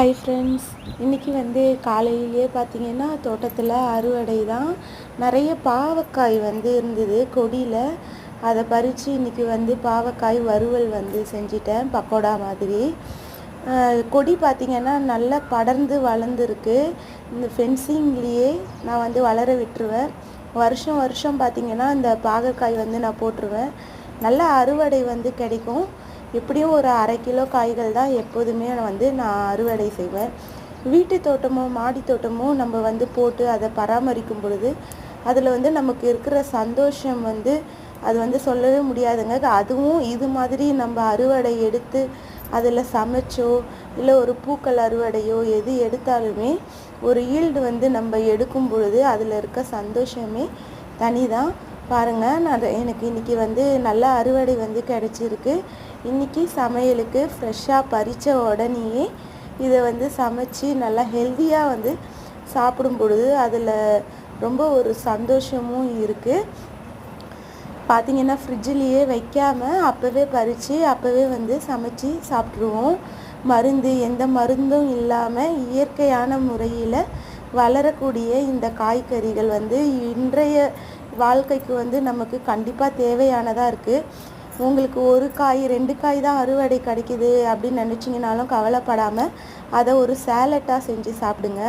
Hi friends, இன்றைக்கி காலையிலேயே பார்த்திங்கன்னா தோட்டத்தில் அறுவடை தான். நிறைய பாவக்காய் இருந்தது கொடியில். அதை பறித்து இன்றைக்கி பாவக்காய் வறுவல் செஞ்சிட்டேன், பக்கோடா மாதிரி. கொடி பார்த்திங்கன்னா நல்லா படர்ந்து வளர்ந்துருக்கு. இந்த ஃபென்சிங்லேயே நான் வளர விட்டுருவேன். வருஷம் வருஷம் பார்த்திங்கன்னா இந்த பாகக்காய் நான் போட்டுருவேன். நல்ல அறுவடை கிடைக்கும். எப்படியும் ஒரு 1/2 கிலோ காய்கள் தான் எப்போதுமே நான் அறுவடை செய்வேன். வீட்டு தோட்டமோ மாடி தோட்டமோ நம்ம போட்டு அதை பராமரிக்கும் பொழுது அதில் நமக்கு இருக்கிற சந்தோஷம் அது சொல்லவே முடியாதுங்க. அதுவும் இது மாதிரி நம்ம அறுவடை எடுத்து அதில் சமைச்சோ இல்லை ஒரு பூக்கள் அறுவடையோ எது எடுத்தாலுமே ஒரு ஈல்டு நம்ம எடுக்கும் பொழுது அதில் இருக்க சந்தோஷமே தனி தான். பாருங்கள், எனக்கு இன்றைக்கி நல்ல அறுவடை கிடச்சிருக்கு. இன்றைக்கி சமையலுக்கு ஃப்ரெஷ்ஷாக பறித்த உடனேயே இதை சமைச்சு நல்லா ஹெல்த்தியாக சாப்பிடும் பொழுது அதில் ரொம்ப ஒரு சந்தோஷமும் இருக்குது. பார்த்திங்கன்னா ஃப்ரிட்ஜிலேயே வைக்காமல் அப்போவே பறித்து அப்போவே சமைச்சி சாப்பிட்ருவோம். எந்த மருந்தும் இல்லாமல் இயற்கையான முறையில் வளரக்கூடிய இந்த காய்கறிகள் இன்றைய வாழ்க்கைக்கு நமக்கு கண்டிப்பாக தேவையானதாக இருக்குது. உங்களுக்கு 1 காய் 2 காய் தான் அறுவடை கிடைக்கிது அப்படின்னு நினச்சிங்கனாலும் கவலைப்படாமல் அதை ஒரு சேலட்டாக செஞ்சு சாப்பிடுங்க.